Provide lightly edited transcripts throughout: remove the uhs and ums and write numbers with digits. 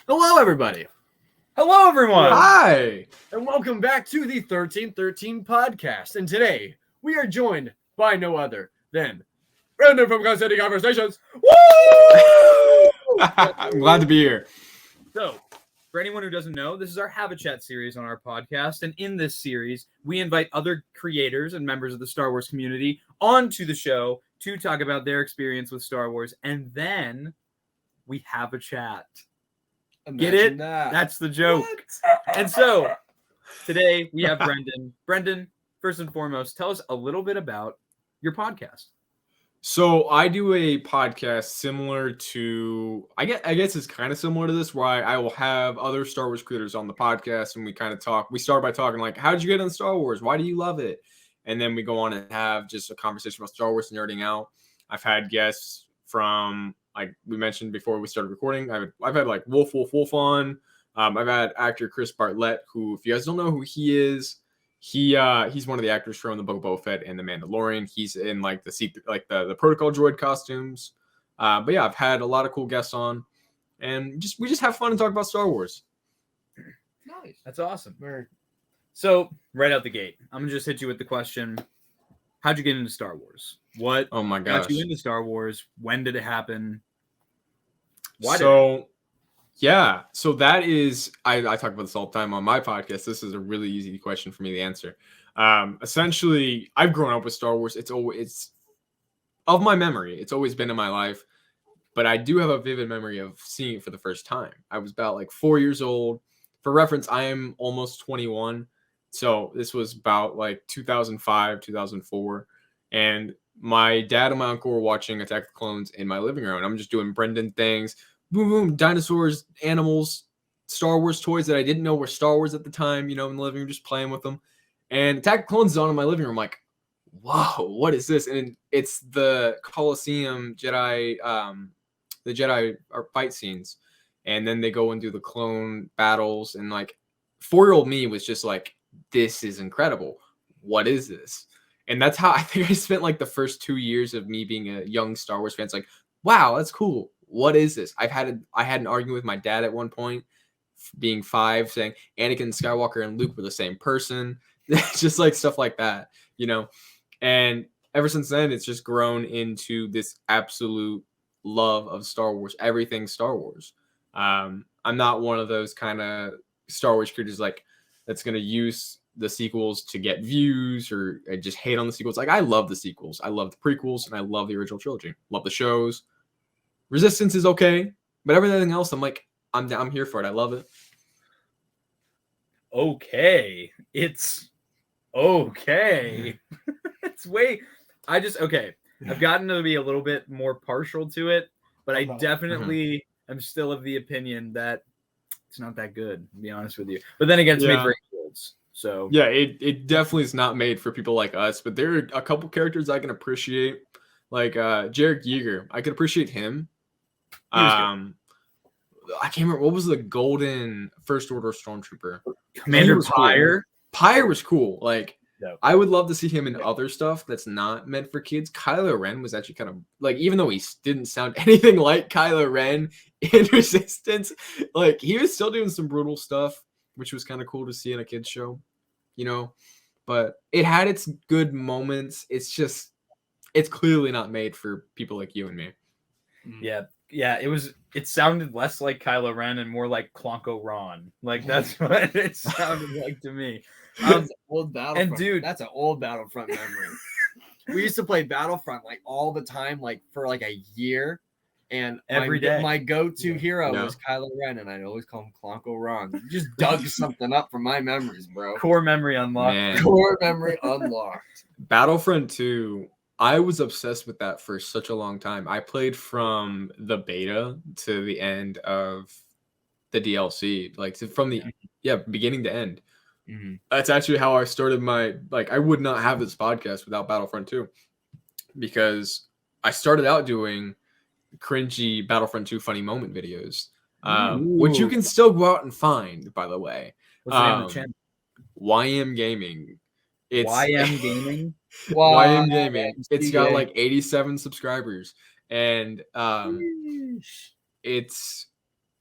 Hello, everybody. Hello, everyone. Hi. And welcome back to the 1313 podcast. And today we are joined by no other than Brandon from City Conversations. Woo! I'm glad to be here. So, for anyone who doesn't know, this is our Have a Chat series on our podcast. And in this series, we invite other creators and members of the Star Wars community onto the show to talk about their experience with Star Wars. And then we have a chat. Get it? That's the joke. And so, today we have Brendan. Brendan, first and foremost, tell us a little bit about your podcast. So I do a podcast similar to, I guess it's kind of similar to this, where I will have other Star Wars creators on the podcast, and we kind of talk. We start by talking like, how did you get into Star Wars? Why do you love it? And then we go on and have just a conversation about Star Wars, nerding out. I've had guests from, like we mentioned before we started recording, I've had like Wolf on. I've had actor Chris Bartlett, who, if you guys don't know who he is, he's one of the actors from the Book of Boba Fett and the Mandalorian. He's in like the protocol droid costumes. But yeah, I've had a lot of cool guests on, and we just have fun and talk about Star Wars. Nice. That's awesome. So right out the gate, I'm gonna just hit you with the question: how'd you get into Star Wars? What? Oh my gosh! Got you into Star Wars? When did it happen? Why? So that is, I talk about this all the time on my podcast. This is a really easy question for me to answer. Essentially, I've grown up with Star Wars. It's of my memory. It's always been in my life, but I do have a vivid memory of seeing it for the first time. I was about like 4 years old. For reference, I am almost 21. So this was about like 2005, 2004. And my dad and my uncle were watching Attack of the Clones in my living room. And I'm just doing Brendan things. Boom, boom, dinosaurs, animals, Star Wars toys that I didn't know were Star Wars at the time, in the living room, just playing with them. And Attack of the Clones is on in my living room. I'm like, whoa, what is this? And it's the Colosseum Jedi, the Jedi fight scenes. And then they go and do the clone battles. And like 4-year-old me was just like, this is incredible. What is this? And that's how I think I spent like the first 2 years of me being a young Star Wars fan. It's like, wow, that's cool. What is this? I had an argument with my dad at one point, being 5, saying Anakin Skywalker and Luke were the same person. Just like stuff like that, And ever since then, it's just grown into this absolute love of Star Wars. Everything Star Wars. I'm not one of those kind of Star Wars creators like that's going to use the sequels to get views or just hate on the sequels. Like, I love the sequels. I love the prequels, and I love the original trilogy. Love the shows. Resistance is okay, but everything else, I'm like, I'm here for it. I love it. Okay. It's okay. I've gotten to be a little bit more partial to it, but I definitely am still of the opinion that it's not that good, to be honest with you. But then again, it's made for 8-year-olds. So yeah, it definitely is not made for people like us, but there are a couple characters I can appreciate, like Jarek Yeager. I could appreciate him. I can't remember what was the golden First Order Stormtrooper. Commander Pyre. Cool. Pyre was cool. Like, I would love to see him in other stuff that's not meant for kids. Kylo Ren was actually kind of like, even though he didn't sound anything like Kylo Ren in Resistance, like he was still doing some brutal stuff, which was kind of cool to see in a kids show, But it had its good moments. It's clearly not made for people like you and me. Yeah, it sounded less like Kylo Ren and more like Clonko Ron. Like, that's what it sounded like to me. Old Battlefront. And dude, that's an old Battlefront memory. We used to play Battlefront like all the time, like for like a year. And every day, my go-to hero was Kylo Ren, and I'd always call him Clonko Ron. You just dug something up from my memories, bro. Core memory unlocked. Man. Core memory unlocked. Battlefront 2, I was obsessed with that for such a long time. I played from the beta to the end of the DLC, like from the beginning to end. Mm-hmm. That's actually how I started I would not have this podcast without Battlefront 2, because I started out doing cringy Battlefront 2 funny moment videos, which you can still go out and find, by the way. What's the name of the channel? YM Gaming. It's YM Gaming. YM Gaming. It's got like 87 subscribers, and it's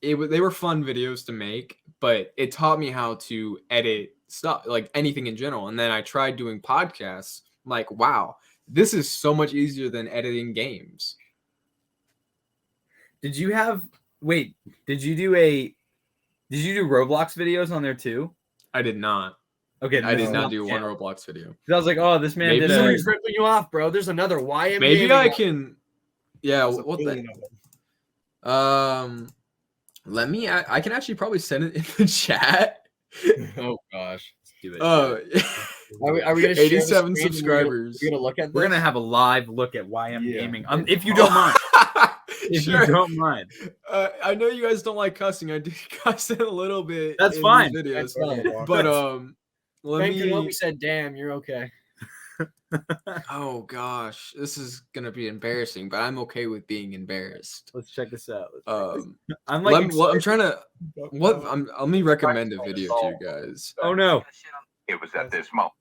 they were fun videos to make, but it taught me how to edit stuff, like anything in general. And then I tried doing podcasts. I'm like, wow, this is so much easier than editing games. Did you do Roblox videos on there too? I did not. Okay, I did not do one Roblox video. I was like, oh, this man did. Somebody's ripping you off, bro. There's another YM. Maybe I can. Yeah. What the? Let me. I can actually probably send it in the chat. Oh gosh. Let's do it. Oh. Are we gonna 87 subscribers. We're gonna look at this? We're gonna have a live look at YM Gaming. If you don't mind. If you don't mind. I know you guys don't like cussing. I do cuss it a little bit. That's fine. Videos. That's fine. But Thank you. We said, damn, you're okay. Oh gosh, this is gonna be embarrassing, but I'm okay with being embarrassed. Let's check this out. I'm trying to. Let me recommend a video to you guys. Oh no. It was at this moment.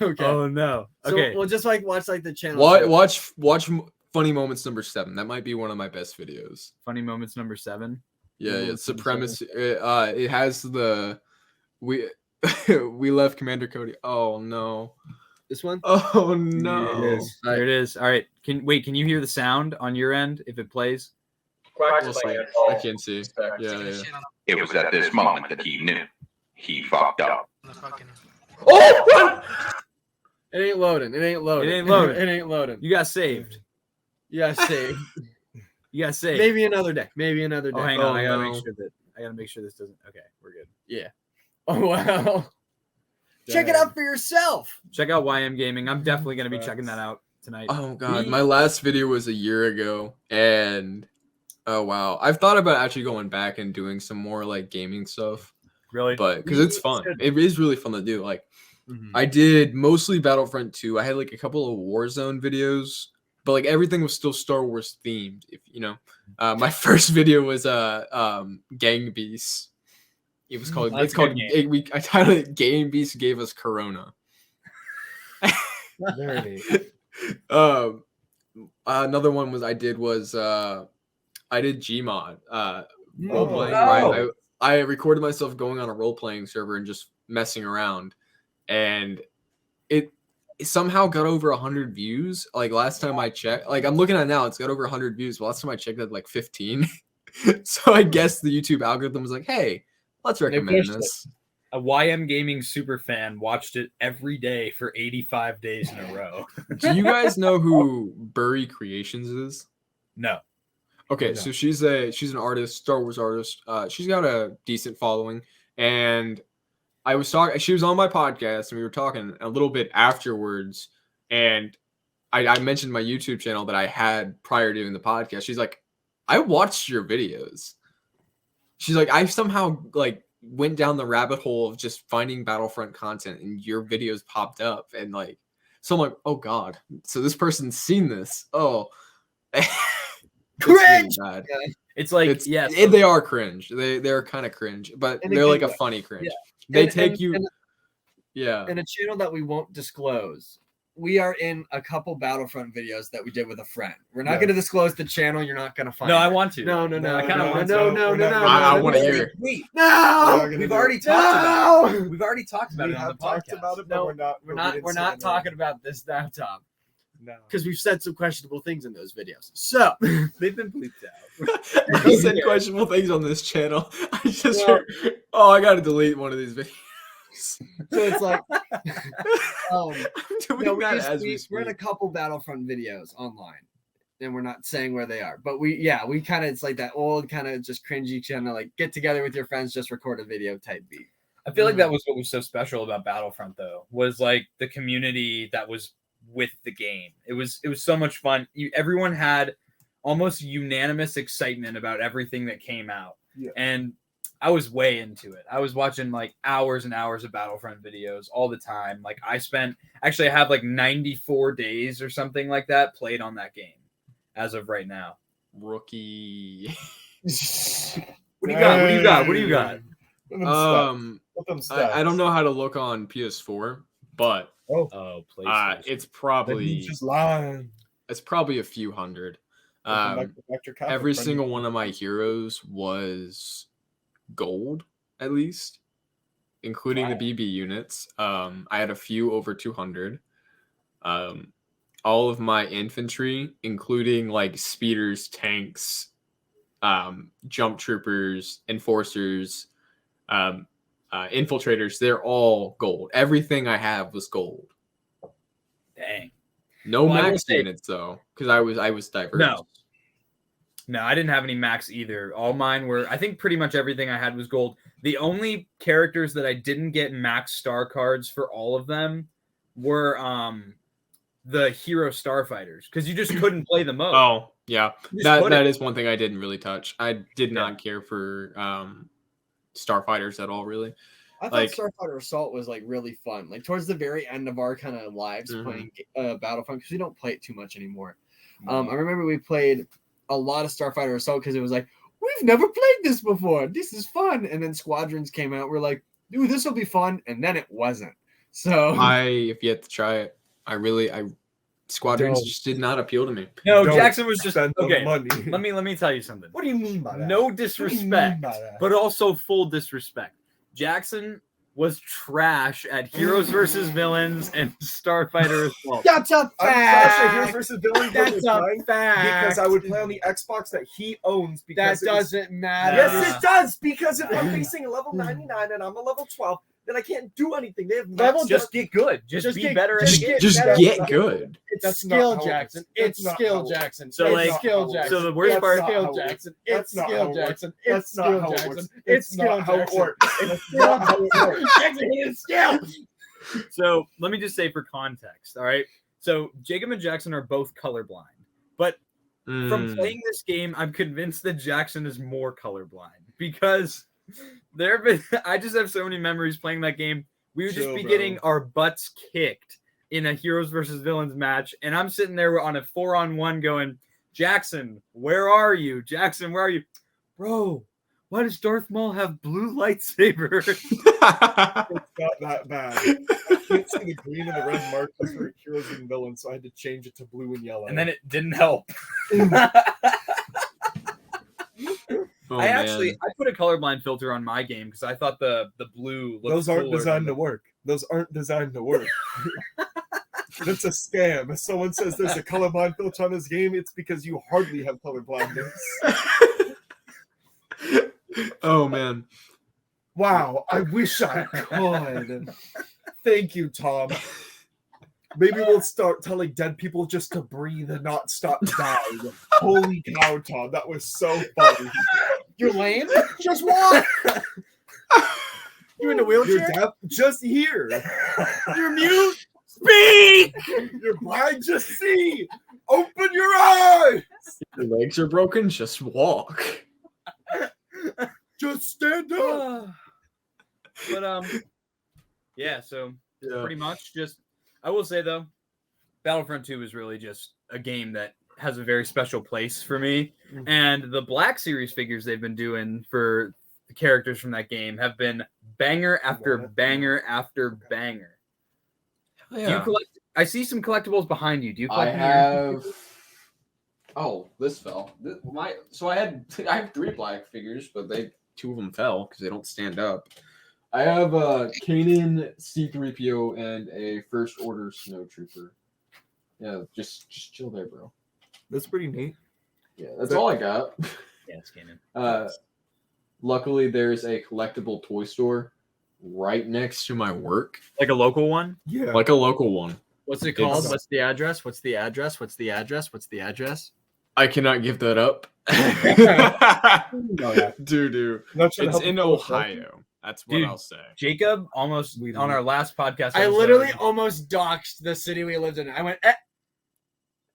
Okay. Oh no. Okay. So we'll just watch the channel. Watch Funny Moments number 7. That might be one of my best videos. Funny Moments number 7. Yeah, it's Supremacy. It has the we left Commander Cody. Oh no. This one? Oh no. There it is. There it is. All right. Can you hear the sound on your end if it plays? I can see. Yeah. It was at this moment that he knew he fucked up. Oh! What? It ain't loading. You got saved. You got saved. Maybe another day. Oh, hang on. I gotta make sure this doesn't. Okay, we're good. Yeah. Oh wow. Check it out for yourself. Check out YM Gaming. I'm definitely gonna be checking that out tonight. Oh god, my last video was a year ago, and oh wow, I've thought about actually going back and doing some more like gaming stuff. Really? But because it's fun, it is really fun to do. Like, I did mostly Battlefront 2. I had like a couple of Warzone videos, but like everything was still Star Wars themed. If you know, my first video was Gang Beasts. It was called. It's called. I titled it "Game Beast Gave Us Corona." Another one was I did Gmod role playing. Right? I recorded myself going on a role playing server and just messing around, and it somehow got over 100 views. Like last time I checked, like I'm looking at it now, it's got over 100 views. But last time I checked, it had like 15. So I guess the YouTube algorithm was like, "Hey, let's recommend this." A YM Gaming super fan watched it every day for 85 days in a row. Do you guys know who Burry Creations is? No. Okay, so she's an artist, Star Wars artist. She's got a decent following, and I was talking. She was on my podcast, and we were talking a little bit afterwards. And I mentioned my YouTube channel that I had prior to doing the podcast. She's like, "I watched your videos." She's like, "I somehow like went down the rabbit hole of just finding Battlefront content, and your videos popped up." And like, so I'm like, "Oh God!" So this person's seen this. Oh. Cringe. It's like they are cringe. They're kind of cringe, but they're like a funny cringe. Yeah. They take you. In a channel that we won't disclose, we are in a couple Battlefront videos that we did with a friend. We're not going to disclose the channel. You're not going to find. No, I want to. No. I kind of want to. No. I want to hear. Wait, no. We've already talked about it. We've already talked about it on the podcast. No, we're not talking about this now, Tom. No, because we've said some questionable things in those videos. So they've been bleeped out. I said questionable things on this channel. I just heard, I got to delete one of these videos. So it's like, we're in a couple Battlefront videos online, and we're not saying where they are, but we kind of, it's like that old kind of just cringy channel, like get together with your friends, just record a video type beat. I feel like that was what was so special about Battlefront, though, was like the community that was with the game. It was so much fun. Everyone had almost unanimous excitement about everything that came out. Yeah. And I was way into it. I was watching like hours and hours of Battlefront videos all the time. Like I have like 94 days or something like that played on that game as of right now. Rookie. What do you got? I don't know how to look on PS4, but PlayStation. it's probably just lying. It's probably a few hundred. Every single one of my heroes was gold, at least, including the BB units. I had a few over 200. All of my infantry, including like speeders, tanks, jump troopers, enforcers, infiltrators, they're all gold. Everything I have was gold. Dang. No max units though, because I was diverse. No, I didn't have any max either. All mine were, I think pretty much everything I had was gold. The only characters that I didn't get max star cards for all of them were the hero starfighters, because you just couldn't play the mode. Oh, yeah. That is one thing I didn't really touch. I did not care for starfighters at all, really. I thought Starfighter Assault was like really fun. Like towards the very end of our kind of lives playing Battlefront, because we don't play it too much anymore. I remember we played a lot of Starfighter Assault because it was like, we've never played this before. This is fun. And then Squadrons came out. We're like, dude, this will be fun. And then it wasn't. So I have yet to try it. Squadrons just did not appeal to me. No, Jackson was just okay. Let me tell you something. What do you mean by that? No disrespect, but also full disrespect. Jackson was trash at Heroes versus Villains and Starfighter Assault. That's a fact. I'm trash at Heroes versus Villains. That's a fact. Because I would play on the Xbox that he owns. Because that doesn't matter. Yes, it does. Because if I'm facing a level 99 and I'm a level 12, then I can't do anything. They have levels. Just get good. Just be better at the game. Just get good. It's skill, Jackson. It's skill, Jackson. So like skill, Jackson. So the worst part, skill, Jackson. It's skill, Jackson. It's skill, Jackson. It's skill, Jackson. It's skill, Jackson. Jackson, it's skill. So let me just say for context, all right? So Jacob and Jackson are both colorblind, but from playing this game, I'm convinced that Jackson is more colorblind because I just have so many memories playing that game. We would just be getting our butts kicked in a Heroes versus Villains match, and I'm sitting there on a 4-on-1 going, Jackson, where are you? Jackson, where are you? Bro, why does Darth Maul have blue lightsabers? It's not that bad. I can't see the green and the red markers for Heroes and Villains, so I had to change it to blue and yellow. And then it didn't help. I put a colorblind filter on my game because I thought the blue looked Those aren't designed to work. Those aren't designed to work. That's a scam. If someone says there's a colorblind filter on this game, it's because you hardly have colorblindness. Oh, man. Wow, I wish I could. Thank you, Tom. Maybe we'll start telling dead people just to breathe and not stop dying. Holy cow, Tom. That was so funny. You're lame? Just walk. You in the wheelchair? You're deaf? Just hear. You're mute? Speak! You're blind? Just see. Open your eyes. Your legs are broken? Just walk. Just stand up. But, yeah, so pretty much just, I will say though, Battlefront 2 is really just a game that has a very special place for me. And the Black Series figures they've been doing for the characters from that game have been banger after banger after banger. Yeah. Do you collect? I see some collectibles behind you. Do you collect? I have. Oh, this fell. I have 3 black figures, but 2 of them fell because they don't stand up. I have a Kanan C-3PO and a First Order Snow Trooper. Yeah, just chill there, bro. That's pretty neat. Yeah, that's all I got. Yeah, it's Kanan. Luckily, there's a collectible toy store right next to my work. Like a local one? Yeah. Like a local one. What's it called? What's the address? What's the address? What's the address? What's the address? I cannot give that up. Dude. It's in Ohio. That's what I'll say. Jacob almost, on our last podcast. I literally almost doxed the city we lived in. I went,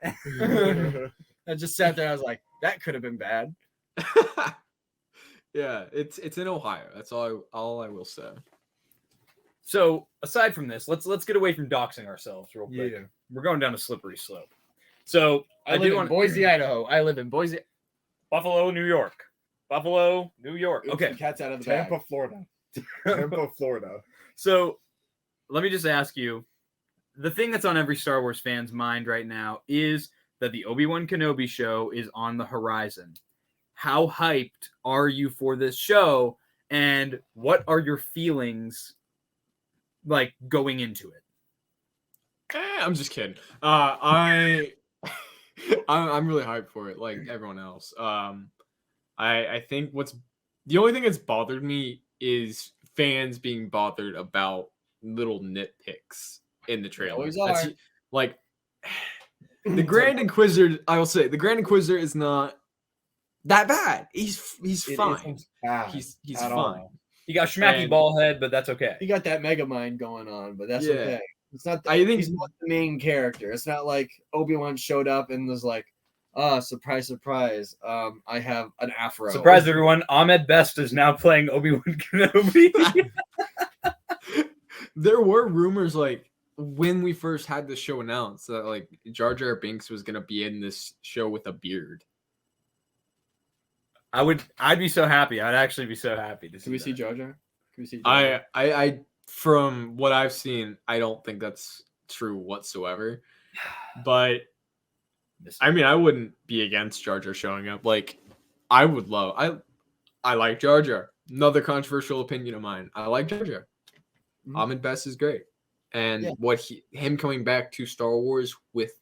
I just sat there. I was like, that could have been bad. Yeah, it's in Ohio. That's all I will say. So aside from this, let's get away from doxing ourselves real quick. Yeah. We're going down a slippery slope. So I live in Boise, Idaho. I live in Boise, Buffalo, New York. Buffalo, New York. Okay, cat's out of the Tampa, bag. Florida. Tampa, Florida. So let me just ask you, the thing that's on every Star Wars fan's mind right now is that the Obi-Wan Kenobi show is on the horizon. How hyped are you for this show? And what are your feelings like going into it? I'm just kidding. I'm really hyped for it, like everyone else. I think the only thing that's bothered me is fans being bothered about little nitpicks in the trailer. That's, like the Grand Inquisitor. I will say the Grand Inquisitor is not that bad. He's fine. He's fine. All. He got schmacky ball head, but that's okay. He got that mega mind going on, but that's okay. It's not. He's not the main character. It's not like Obi-Wan showed up and was like, surprise, surprise. I have an afro. Surprise, everyone. Ahmed Best is now playing Obi-Wan Kenobi. There were rumors, like, when we first had the show announced, that, like, Jar Jar Binks was going to be in this show with a beard. I'd be so happy. I'd actually be so happy to see. Can we see Jar Jar? Can we see Jar Jar? I from what I've seen, I don't think that's true whatsoever. But I mean, I wouldn't be against Jar Jar showing up. Like, I would love. I like Jar Jar. Another controversial opinion of mine. I like Jar Jar. Ahmed Best is great, and him coming back to Star Wars with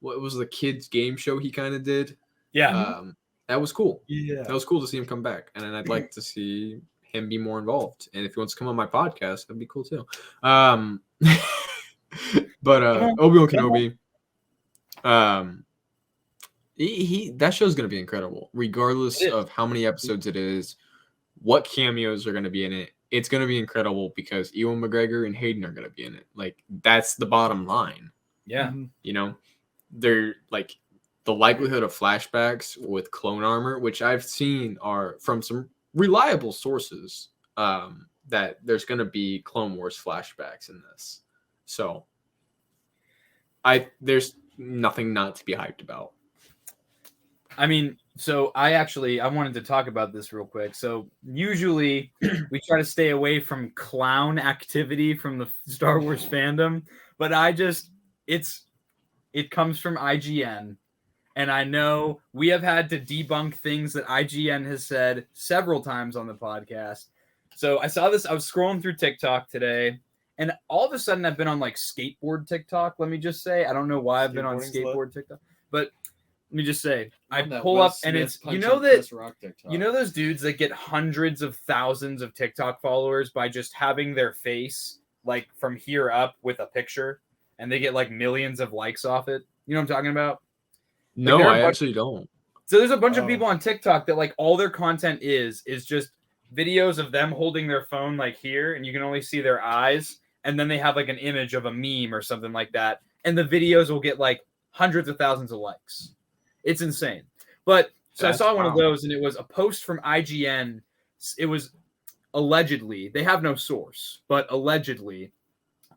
what was the kids game show he kind of did. Yeah, that was cool. Yeah, that was cool to see him come back, and then I'd like to see him be more involved. And if he wants to come on my podcast, that'd be cool too. But Obi-Wan Kenobi, that show's gonna be incredible, regardless of how many episodes it is, what cameos are gonna be in it. It's gonna be incredible because Ewan McGregor and Hayden are gonna be in it. Like, that's the bottom line. Yeah, you know, they're like the likelihood of flashbacks with clone armor, which I've seen are from some reliable sources, that there's going to be Clone Wars flashbacks in this. So there's nothing not to be hyped about. I mean, so I wanted to talk about this real quick. So usually we try to stay away from clown activity from the Star Wars fandom, but it comes from IGN. And I know we have had to debunk things that IGN has said several times on the podcast. So I saw this. I was scrolling through TikTok today, and all of a sudden I've been on like skateboard TikTok. Let me just say, I don't know why I've been on skateboard TikTok, but let me just say, I pull up and it's, you know those dudes that get hundreds of thousands of TikTok followers by just having their face like from here up with a picture, and they get like millions of likes off it. You know what I'm talking about? No, like, I actually don't. So there's a bunch of people on TikTok that like all their content is just videos of them holding their phone like here, and you can only see their eyes, and then they have like an image of a meme or something like that, and the videos will get like hundreds of thousands of likes. It's insane. But so I saw one of those, and it was a post from IGN. It was allegedly, they have no source, but allegedly,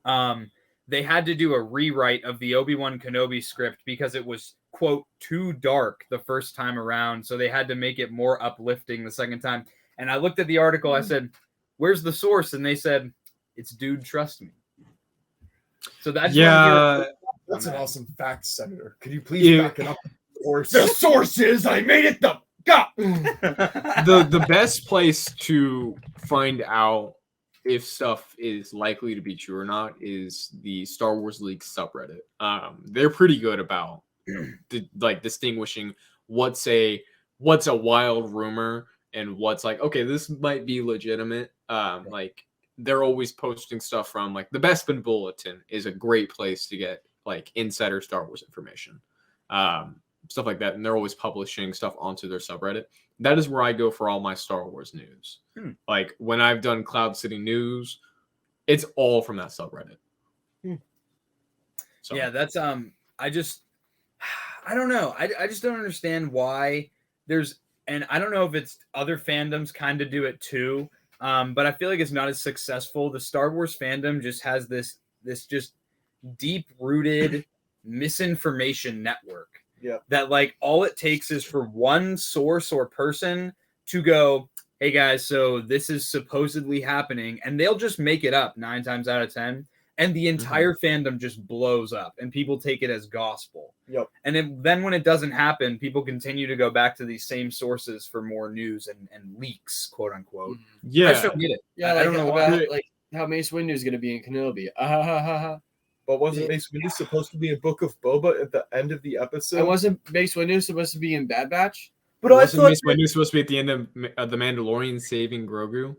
they had to do a rewrite of the Obi-Wan Kenobi script because it was, quote, too dark the first time around. So they had to make it more uplifting the second time. And I looked at the article. I said, where's the source? And they said, it's Dude, Trust Me. So that's that's an awesome fact, Senator. Could you please back it up? The source is, I made it the best place to find out if stuff is likely to be true or not is the Star Wars Leaks subreddit. They're pretty good about distinguishing what's a wild rumor and what's like, okay, this might be legitimate. Like, they're always posting stuff from like the Bespin Bulletin is a great place to get like insider Star Wars information, stuff like that. And they're always publishing stuff onto their subreddit. That is where I go for all my Star Wars news. Like when I've done Cloud City News, it's all from that subreddit. So yeah, that's I don't know. I just don't understand why there's, and I don't know if it's other fandoms kind of do it too. But I feel like it's not as successful. The Star Wars fandom just has this just deep-rooted misinformation network. Yeah. That like all it takes is for one source or person to go, hey guys, so this is supposedly happening, and they'll just make it up 9 times out of 10. and the entire fandom just blows up, and people take it as gospel. Yep. And then when it doesn't happen, people continue to go back to these same sources for more news and leaks, quote unquote. Yeah, I just don't get it. Yeah, I don't know why. Like how Mace Windu is going to be in Kenobi. But wasn't Mace Windu supposed to be in Book of Boba at the end of the episode? And wasn't Mace Windu supposed to be in Bad Batch? But wasn't Mace Windu supposed to be at the end of The Mandalorian saving Grogu?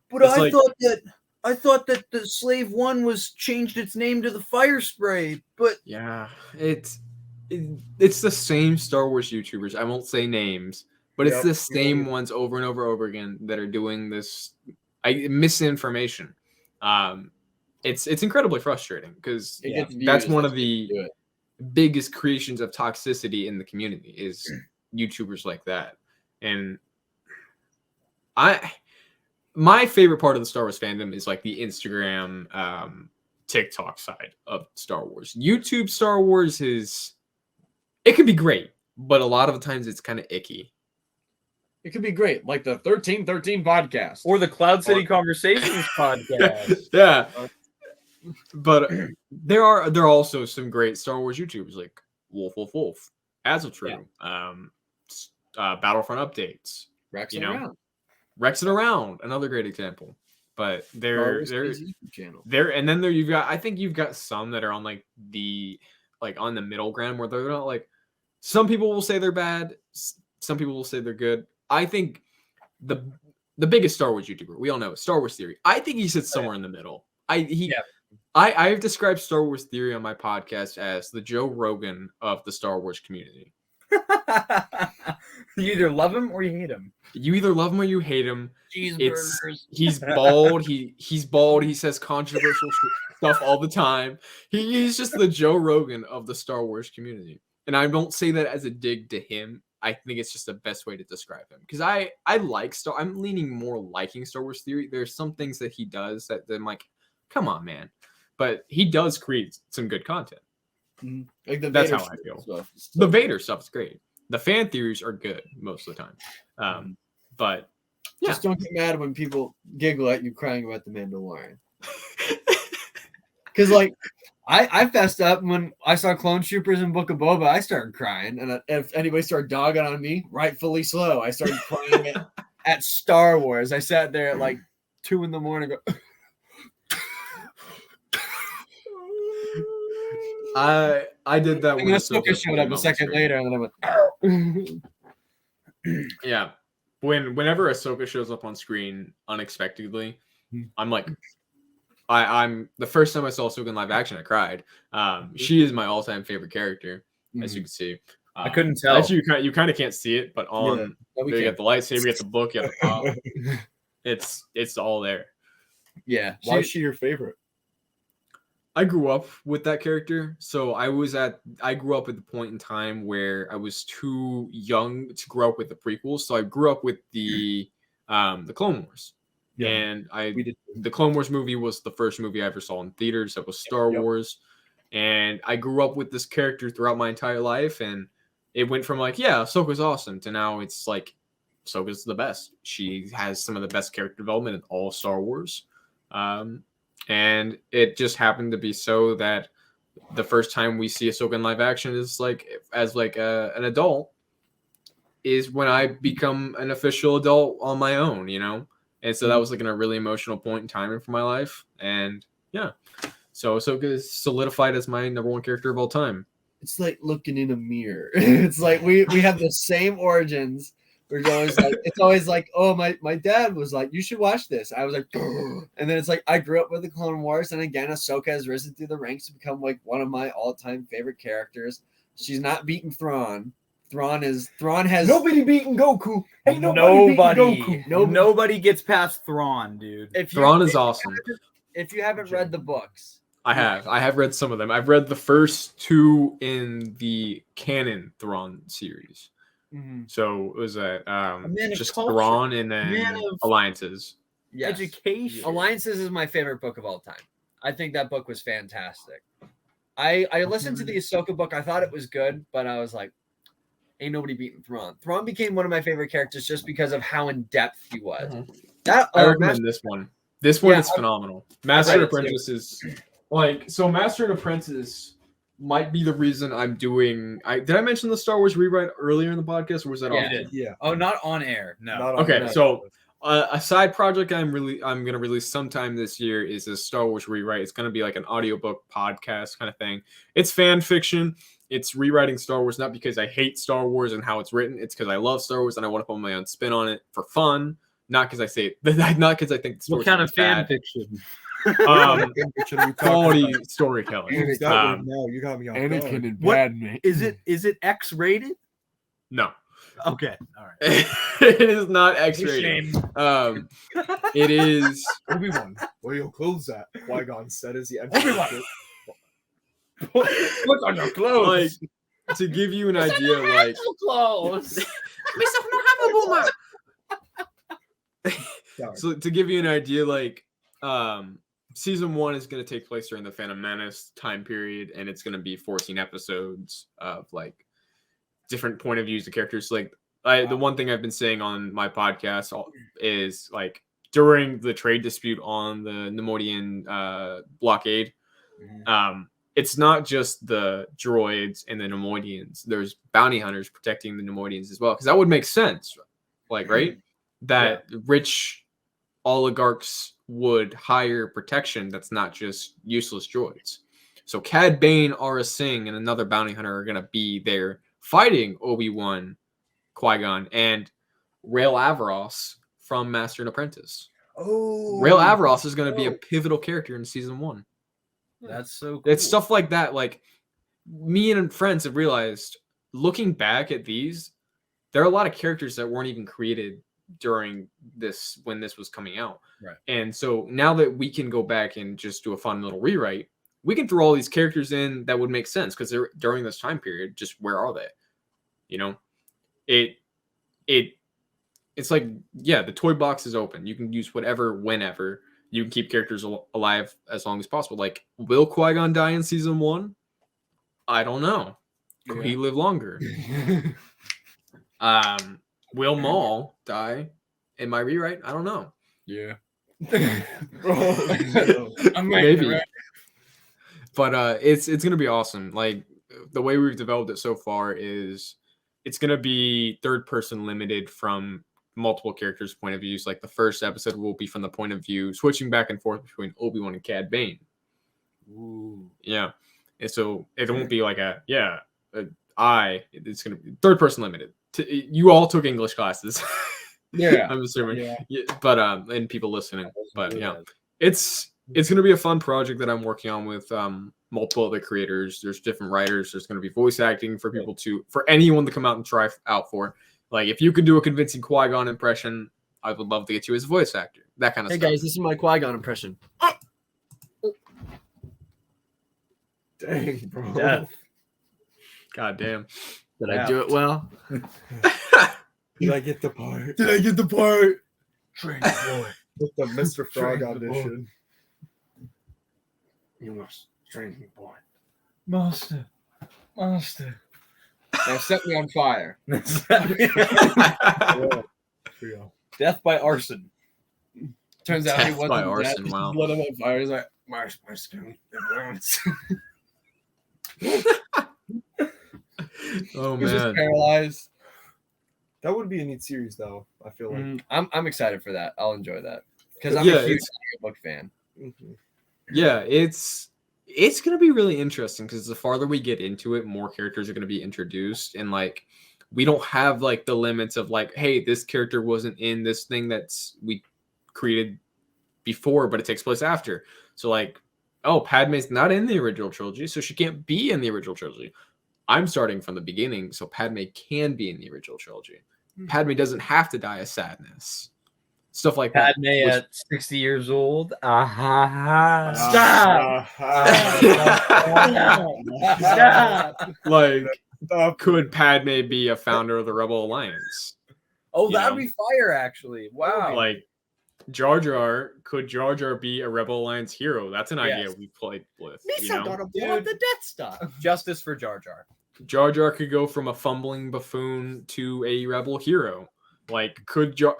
But I thought that the Slave One was changed its name to the Fire Spray. But yeah, it's the same Star Wars YouTubers. I won't say names, but it's the same ones over and over again that are doing this misinformation. It's incredibly frustrating because that's one of the biggest creations of toxicity in the community is YouTubers like that. And my favorite part of the Star Wars fandom is like the Instagram, TikTok side of Star Wars. YouTube Star Wars it can be great, but a lot of the times it's kind of icky. It could be great, like the 1313 podcast or the Cloud City Conversations podcast. Yeah. But there are also some great Star Wars YouTubers like Wolf, As of True, Battlefront Updates, Rex and Around, another great example. But they're channel. And then you've got some that are on like on the middle ground where they're not like, some people will say they're bad, some people will say they're good. I think the biggest Star Wars YouTuber, we all know, Star Wars Theory. I think he sits somewhere in the middle. I've described Star Wars Theory on my podcast as the Joe Rogan of the Star Wars community. You either love him or you hate him. You either love him or you hate him. Cheeseburgers. He's bald. He's bald. He says controversial stuff all the time. He's just the Joe Rogan of the Star Wars community. And I don't say that as a dig to him. I think it's just the best way to describe him. Because I'm leaning more liking Star Wars Theory. There's some things that he does that I'm like, come on, man. But he does create some good content. Like that's how I feel. The Vader stuff is great. The fan theories are good most of the time. But just don't get mad when people giggle at you crying about the Mandalorian. Because like I fessed up when I saw Clone Troopers in Book of Boba. I started crying, and if anybody started dogging on me, rightfully so, I started crying at Star Wars. I sat there at like 2 a.m. Go. I did that when Ahsoka showed up a second later, and then I went. Yeah, whenever Ahsoka shows up on screen unexpectedly, I'm like, I'm the first time I saw Ahsoka in live action, I cried. She is my all-time favorite character, as you can see. I couldn't tell. Actually, you kind of can't see it, but on you get the lightsaber, you get the book, you get the pop. It's all there. Yeah. Why is she your favorite? I grew up with that character, so I grew up at the point in time where I was too young to grow up with the prequels. So I grew up with the Clone Wars, and the Clone Wars movie was the first movie I ever saw in theaters. That was Star Wars, and I grew up with this character throughout my entire life, and it went from like, Ahsoka's awesome to now it's like Ahsoka's the best. She has some of the best character development in all Star Wars. And it just happened to be so that the first time we see Ahsoka in live action is like as like an adult is when I become an official adult on my own, you know? And so that was like in a really emotional point in time for my life. And so Ahsoka is solidified as my number one character of all time. It's like looking in a mirror. It's like we have the same origins. It's always like, oh, my dad was like, you should watch this. I was like, and then it's like, I grew up with the Clone Wars, and again, Ahsoka has risen through the ranks to become like one of my all-time favorite characters. She's not beaten Thrawn. Thrawn has nobody beaten Goku. Hey, nobody gets past Thrawn, dude. Thrawn is awesome. If you haven't read the books, I have read some of them. I've read the first 2 in the canon Thrawn series. Mm-hmm. So it was just Thrawn and then Alliances. Yes. Education. Alliances is my favorite book of all time. I think that book was fantastic. I listened to the Ahsoka book. I thought it was good, but I was like, ain't nobody beating Thrawn. Thrawn became one of my favorite characters just because of how in depth he was. I recommend this one. This one is phenomenal. Master and Apprentice is Master and Apprentice might be the reason I'm doing. Did I mention the Star Wars rewrite earlier in the podcast, or was that off? Yeah. Oh, not on air. No. Okay, so a side project I'm gonna release sometime this year is a Star Wars rewrite. It's gonna be like an audiobook podcast kind of thing. It's fan fiction. It's rewriting Star Wars, not because I hate Star Wars and how it's written. It's because I love Star Wars and I want to put my own spin on it for fun. Not because I say it. Not because I think the story. What kind of fan fiction? Quality storytelling. Now you got me on. Anakin and Padme. Is it X rated? No. Okay. All right. It is not X rated. It is Obi-Wan. Where your clothes at? Qui-Gon said as he entered. Obi-Wan. Put on your clothes. Like, to give you an idea, like clothes. So to give you an idea, like season 1 is going to take place during the Phantom Menace time period, and it's going to be 14 episodes of like different point of views of characters. Like the one thing I've been saying on my podcast is like during the trade dispute on the Neimoidian blockade, it's not just the droids and the Neimoidians. There's bounty hunters protecting the Neimoidians as well, because that would make sense, like, right? That rich oligarchs would hire protection that's not just useless droids. So Cad Bane, Aurra Sing, and another bounty hunter are going to be there fighting Obi-Wan, Qui-Gon, and Rael Averross from Master and Apprentice. Oh, Rael Averross is going to be a pivotal character in season 1. That's so cool. It's stuff like that. Like, me and friends have realized, looking back at these, there are a lot of characters that weren't even created during this when this was coming out. Right. And so now that we can go back and just do a fun little rewrite, we can throw all these characters in that would make sense because they're during this time period. Just where are they? You know, it's like, yeah, the toy box is open. You can use whatever, whenever. You can keep characters alive as long as possible. Like, will Qui-Gon die in season 1? I don't know. Could he live longer? Will Maul die in my rewrite? I don't know. Yeah. Maybe. But it's gonna be awesome. Like, the way we've developed it so far is it's gonna be third person limited from multiple characters' point of views. Like, the first episode will be from the point of view switching back and forth between Obi-Wan and Cad Bane. Ooh. Yeah. And so it won't be like it's gonna be third person limited. You all took English classes. Yeah. I'm assuming. Yeah. But and people listening. But yeah. It's gonna be a fun project that I'm working on with multiple other creators. There's different writers. There's gonna be voice acting for people for anyone to come out and try out for. Like, if you could do a convincing Qui-Gon impression, I would love to get you as a voice actor. That kind of stuff. Hey guys, this is my Qui-Gon impression. Dang, bro. Yeah. God damn. Did I do it well? Did I get the part? Did I get the part? Train boy. With the Mr. Frog audition. You must train me, boy. Master. Now set me on fire. Death by arson. Turns out he wasn't by arson. dead. Wow. He lit him on fire. He's like, my skin. It burns. Oh, He's just man. paralyzed. That would be a neat series, though. I feel like. I'm excited for that. I'll enjoy that because I'm a huge audiobook fan. Mm-hmm. Yeah, it's gonna be really interesting because the farther we get into it, more characters are gonna be introduced, and like, we don't have like the limits of like, hey, this character wasn't in this thing that's we created before, but it takes place after. So like, oh, Padme's not in the original trilogy, so she can't be in the original trilogy. I'm starting from the beginning, so Padme can be in the original trilogy. Padme doesn't have to die of sadness. Stuff like Padme that. at 60 years old. Stop! Like, could Padme be a founder of the Rebel Alliance? Oh, that'd be fire, actually. Wow. Like, Jar Jar, could Jar Jar be a Rebel Alliance hero? That's an idea we played with. Misa gotta blow up the Death Star. Justice for Jar Jar. Jar Jar could go from a fumbling buffoon to a rebel hero. Like, could Jar...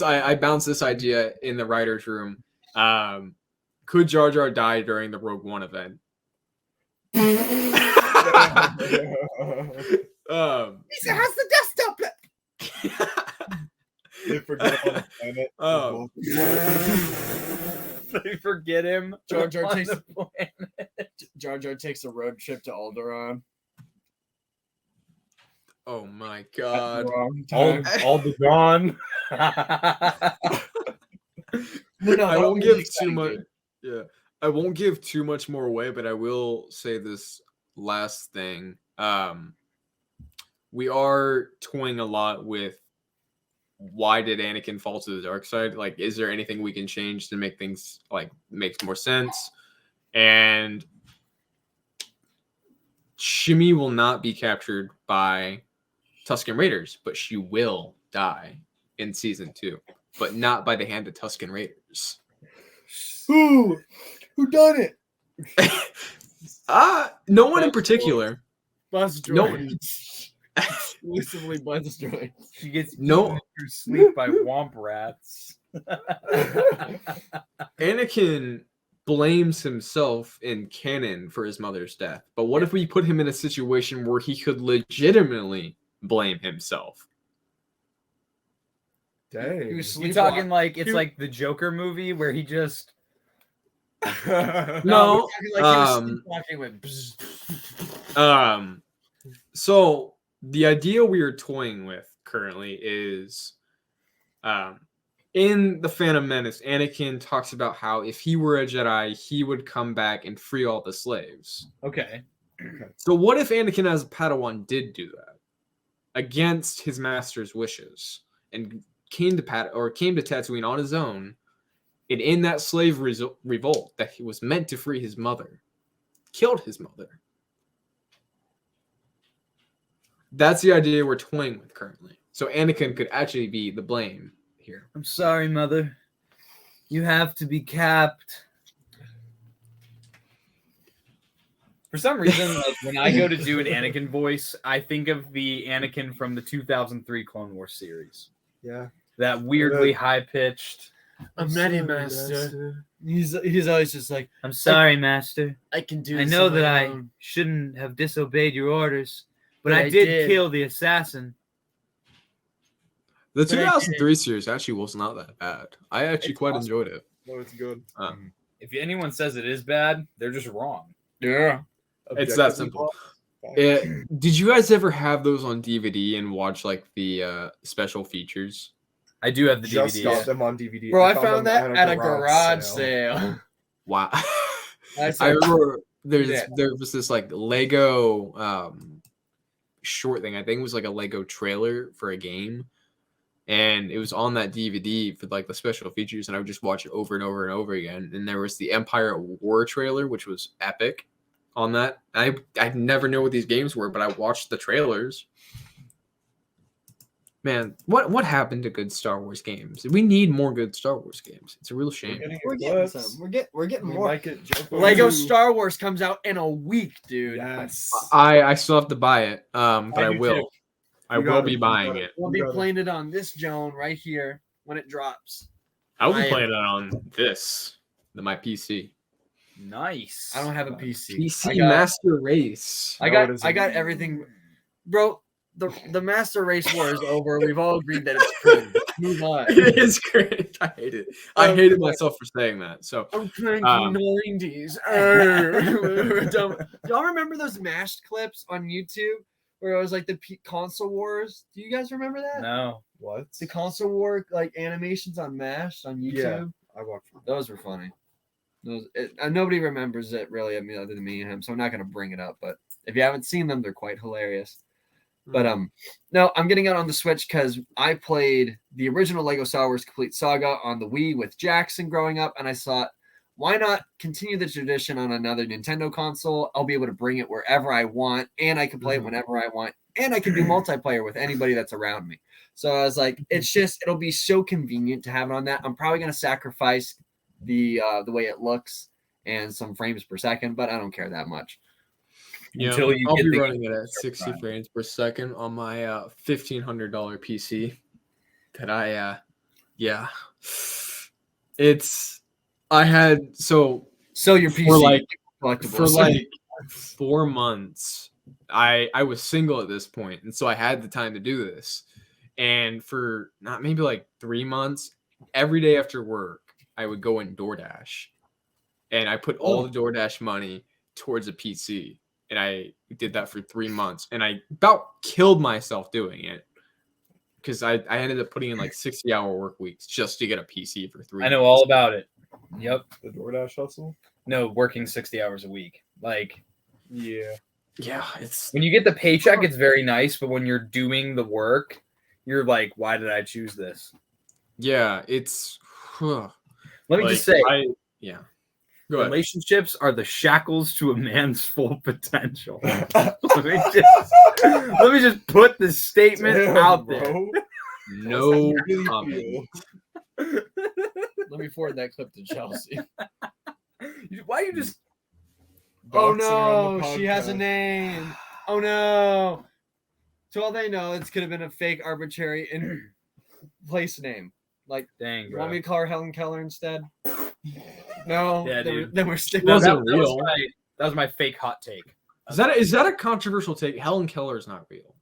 I bounced this idea in the writer's room. Could Jar Jar die during the Rogue One event? He said, "How's the Death Star?" They forget him on the planet. They forget him. Jar Jar on takes the planet. Jar Jar takes a road trip to Alderaan. Oh my god! Alderaan. I won't give too much. Yeah, I won't give too much more away, but I will say this last thing. We are toying a lot with why did Anakin fall to the dark side? Like, is there anything we can change to make things like makes more sense? And Shmi will not be captured by Tusken Raiders, but she will die in season 2, but not by the hand of Tusken Raiders. Who done it? No one in particular. Bus droids. No one. Exclusively bus droids. She gets No. eaten through sleep by womp rats. Anakin blames himself in canon for his mother's death. But what if we put him in a situation where he could legitimately blame himself? Dang. You talking like it's like the Joker movie where he just No. Like So the idea we are toying with currently is in The Phantom Menace, Anakin talks about how if he were a Jedi, he would come back and free all the slaves. okay. So what if Anakin as a Padawan did do that against his master's wishes and came to Tatooine on his own, and in that slave revolt that he was meant to free his mother, killed his mother? That's the idea we're toying with currently. So Anakin could actually be the blame here. I'm sorry, Mother. You have to be capped. For some reason, like when I go to do an Anakin voice, I think of the Anakin from the 2003 Clone Wars series. Yeah. That weirdly high-pitched. I'm ready, Master. He's always just like, I'm sorry, Master. I can do I this know on that my I own." shouldn't have disobeyed your orders, but But I I did did. kill the assassin. The But I 2003 series actually was not that bad. I actually It's quite awesome. enjoyed it. No, it's good. If anyone says it is bad, they're just wrong. Yeah. It's that simple. Did you guys ever have those on DVD and watch like the special features? I do have the Just DVD. got them on DVD. Bro, I found them that at a garage sale. Wow. I I remember there Yeah. was this like Lego short thing. I think it was like a Lego trailer for a game. And it was on that DVD for like the special features, and I would just watch it over and over and over again. And there was the Empire at War trailer, which was epic on that. I never knew what these games were, but I watched the trailers. Man, what happened to good Star Wars games? We need more good Star Wars games. It's a real shame. We're getting some. We're getting We more. might get Joker Lego 2. Star Wars comes out in a week, dude. Yes. I still have to buy it, but I do will. too. I You will got be it, you buying got it. We'll be got it. playing it on this Joan right here when it drops. I will I be am- playing it on my PC. Nice. I don't have a PC. PC I got- Master Race. I No, it got isn't. everything, bro. The Master Race war is over. We've all agreed that it's cringe. Move on. It is great. I hate it. I hated myself for saying that. So I'm cranky Um, 90s. Y'all remember those mashed clips on YouTube where it was like the console wars? Do you guys remember that? No. What? The console war like animations on mashed on YouTube. Yeah. I watched it. Those were funny. Nobody remembers it really, I mean, other than me and him, so I'm not gonna bring it up. But if you haven't seen them, they're quite hilarious. But no, I'm getting it on the Switch because I played the original Lego Star Wars Complete Saga on the Wii with Jackson growing up, and I thought, why not continue the tradition on another Nintendo console? I'll be able to bring it wherever I want, and I can play it whenever I want, and I can do multiplayer with anybody that's around me. So I was like, it'll be so convenient to have it on that. I'm probably gonna sacrifice the way it looks and some frames per second, but I don't care that much. Until you I'll get be the running it at 60 frames per second on my $1,500 PC that yeah. I had so your PC for like 4 months. I was single at this point, and so I had the time to do this. And for not maybe like 3 months, every day after work, I would go in DoorDash, and I put all the DoorDash money towards a PC, and I did that for 3 months, and I about killed myself doing it because I ended up putting in like 60-hour work weeks just to get a PC for 3 months. I know all about it. Yep. The DoorDash hustle? No, working 60 hours a week. Like, yeah. Yeah, it's when you get the paycheck, it's very nice, but when you're doing the work, you're like, why did I choose this? Yeah, it's let me just say, relationships are the shackles to a man's full potential. let me just put this statement out there. No comment. Let me forward that clip to Chelsea. Why you just? Oh no, she has a name. Oh no. To all they know, it's could have been a fake, arbitrary place name. Like, dang, you bro. want me to call her Helen Keller instead? No. Yeah, then we're sticking. That was my fake hot take. Is that a controversial take? Helen Keller is not real.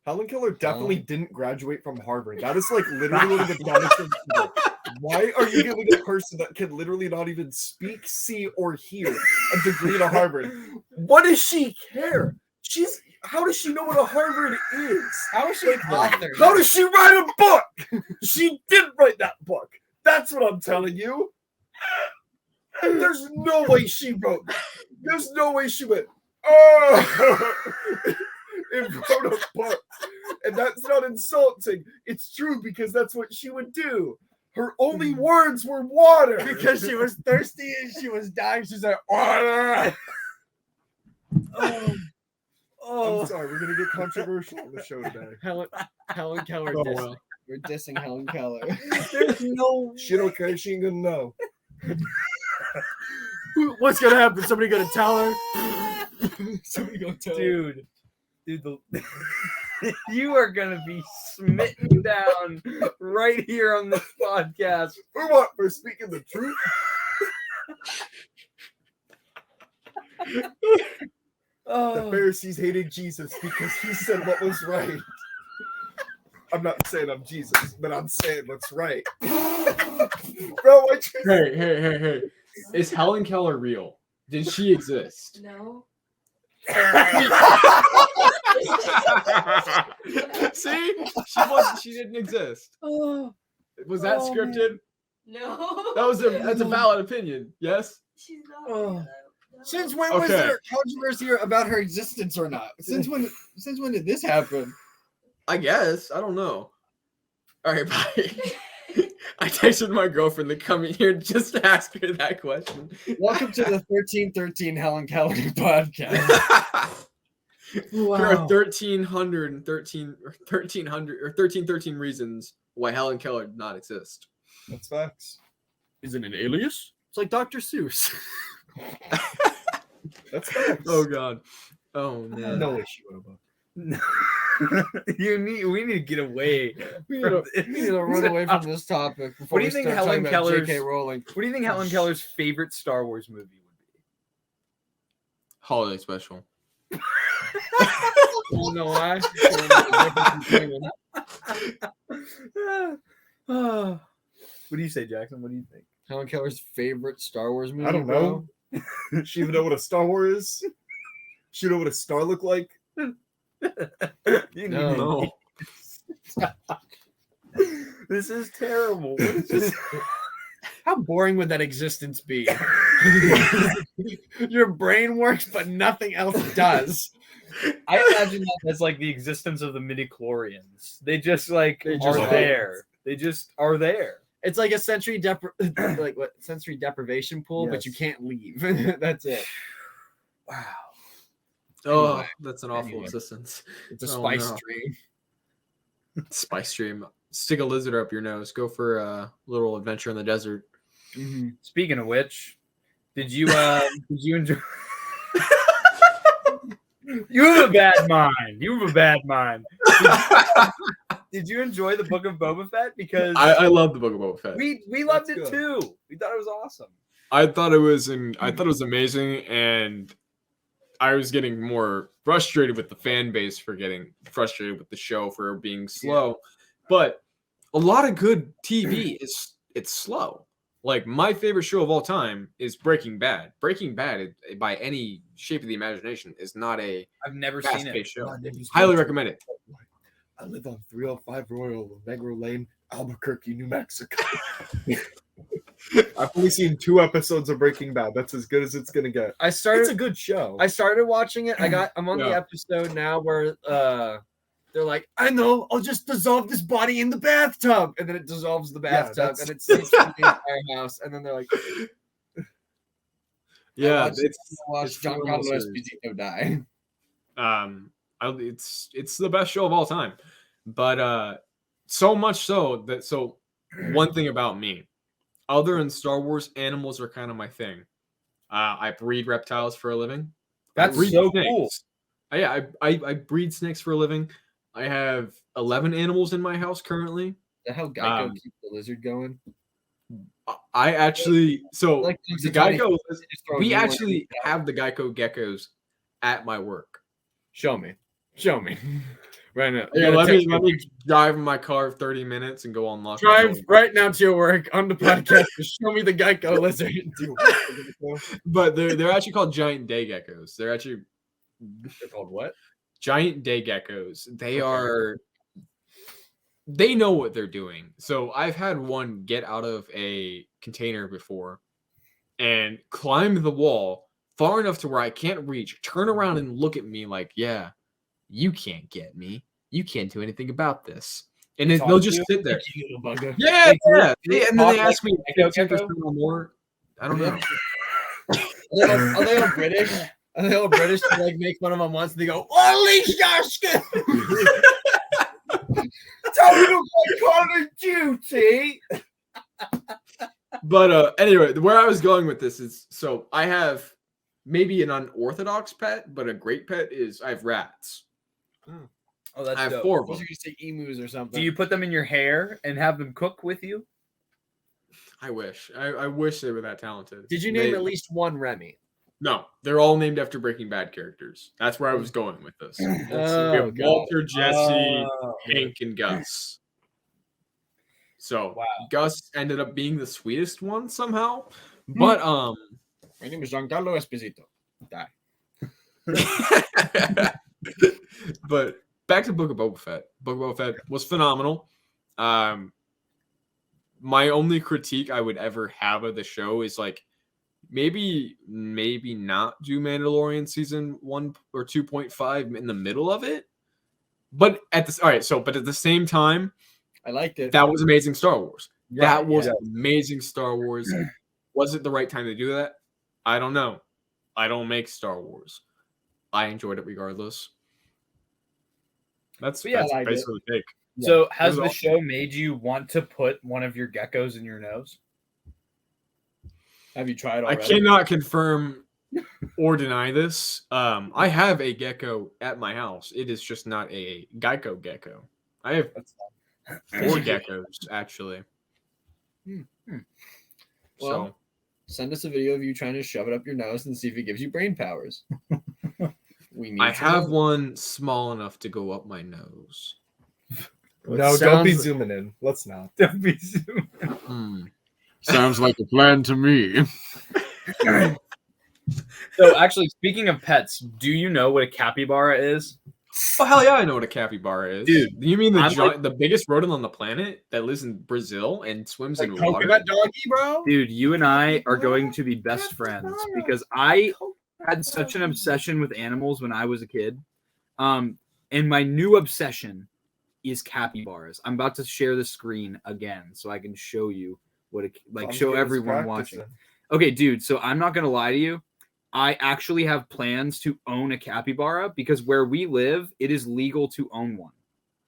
Helen Keller definitely didn't graduate from Harvard. That is like literally one of the dumbest things. Why are you giving a person that can literally not even speak, see, or hear a degree to Harvard? What does she care? How does she know what a Harvard is? How is she an author? How does she write a book? She did write that book. That's what I'm telling you. There's no way she wrote that. There's no way she went, and wrote a book. And that's not insulting. It's true because that's what she would do. Her only words were water. Because she was thirsty and she was dying. She's like, water. I'm sorry, we're gonna get controversial on the show today. Helen Keller. Well. We're dissing Helen Keller. There's no. She don't care. She ain't gonna know. What's gonna happen? Somebody gonna tell her? Somebody gonna tell her. Dude, you are gonna be smitten down right here on this podcast. For what? For speaking the truth? The Pharisees hated Jesus because he said what was right. I'm not saying I'm Jesus, but I'm saying what's right. Bro, what you Hey. Is Helen Keller real? Did she exist? No. See? She didn't exist. Was that scripted? No. That's a valid opinion. Yes? She's not. Since when was there controversy about her existence or not? Since when did this happen? I guess. I don't know. All right, bye. I texted my girlfriend to come in here just to ask her that question. Welcome to the 1313 Helen Keller podcast. Wow. There are 1313 reasons why Helen Keller did not exist. That's facts. Is it an alias? It's like Dr. Seuss. That's facts. Oh god. Oh man. No issue with a book. We need to get away. We need to run away from this topic. What do you think Helen Keller's J.K. Rowling? What do you think Helen Keller's favorite Star Wars movie would be? Holiday special. You know why? What do you say, Jackson? What do you think? Helen Keller's favorite Star Wars movie? I don't know. She even know what a Star Wars is? She know what a star look like? No. This is terrible. What is this? How boring would that existence be? Your brain works, but nothing else does. I imagine that as like the existence of the midichlorians. They just are there. They just are there. It's like a sensory deprivation pool, Yes. but you can't leave. That's it. Wow. Oh, Anyway. that's an awful existence. It's a Oh, spice no. stream. Spice stream. Stick a lizard up your nose. Go for a little adventure in the desert. Mm-hmm. Speaking of which, did you enjoy? You have a bad mind. Did you enjoy the Book of Boba Fett? Because I love the Book of Boba Fett. We loved it too. We thought it was awesome. I thought it was amazing, and I was getting more frustrated with the fan base for getting frustrated with the show for being slow. But a lot of good TV it's slow. Like, my favorite show of all time is Breaking Bad. Breaking Bad, by any shape of the imagination, is not a I've never seen it. Show. Highly recommend it. I live on 305 Royal Negro Lane, Albuquerque, New Mexico. I've only seen 2 episodes of Breaking Bad. That's as good as it's gonna get. It's a good show. I started watching it. I'm on the episode now where they're like, I know, I'll just dissolve this body in the bathtub, and then it dissolves the bathtub, and it sleeps in the entire house, and then they're like, it's Giancarlo Esposito die. It's the best show of all time, but so much so that one thing about me, other than Star Wars, animals are kind of my thing. I breed reptiles for a living. That's so cool. Yeah, I breed snakes for a living. I have 11 animals in my house currently. That how Geico keeps the lizard going? I actually the Geico. We actually have the Geico geckos at my work. Show me right now. Yeah, let me drive in my car 30 minutes and go unlock. Drive right now to your work on the podcast to show me the Geico lizard. But they're actually called giant day geckos. They're called what? Giant day geckos. They know what they're doing. So I've had one get out of a container before and climb the wall far enough to where I can't reach, turn around and look at me like, yeah, you can't get me. You can't do anything about this. And they'll just sit there. Yeah. And then they ask me 15% or more. I don't know. Are they all British? Are they all British to like make fun of them once and they go, Holy Shashka! Tell me to play Call of Duty! But anyway, where I was going with this is, so I have maybe an unorthodox pet, but a great pet is I have rats. Oh, that's I have dope. 4 of them. I was going to say emus or something. Do you put them in your hair and have them cook with you? I wish. I wish they were that talented. Did you name at least one Remy? No, they're all named after Breaking Bad characters. That's where I was going with this. We have Walter, Jesse, Hank, and Gus. So Gus ended up being the sweetest one somehow. But my name is Giancarlo Esposito. But back to Book of Boba Fett. Book of Boba Fett was phenomenal. My only critique I would ever have of the show is like, maybe not do Mandalorian season 1 or 2.5 in the middle of it. But at the same time, I liked it. That was amazing Star Wars. Right, that was amazing Star Wars. Was it the right time to do that? I don't know. I don't make Star Wars. I enjoyed it regardless. That's basically the take. So has the show made you want to put one of your geckos in your nose? Have you tried already? I cannot confirm or deny this. I have a gecko at my house. It is just not a Geico gecko. I have 4 geckos, actually. Well, send us a video of you trying to shove it up your nose and see if it gives you brain powers. I have one small enough to go up my nose. No, don't be zooming in. Let's not. Don't be zooming in. Sounds like a plan to me. So, actually, speaking of pets, do you know what a capybara is? Oh, hell yeah, I know what a capybara is. Dude, you mean the biggest rodent on the planet that lives in Brazil and swims in water? Coconut donkey, bro? Dude, you and I are going to be best friends because I had such an obsession with animals when I was a kid. And my new obsession is capybaras. I'm about to share the screen again so I can show you what it show everyone watching. Okay, dude, so I'm not going to lie to you. I actually have plans to own a capybara because where we live, it is legal to own one.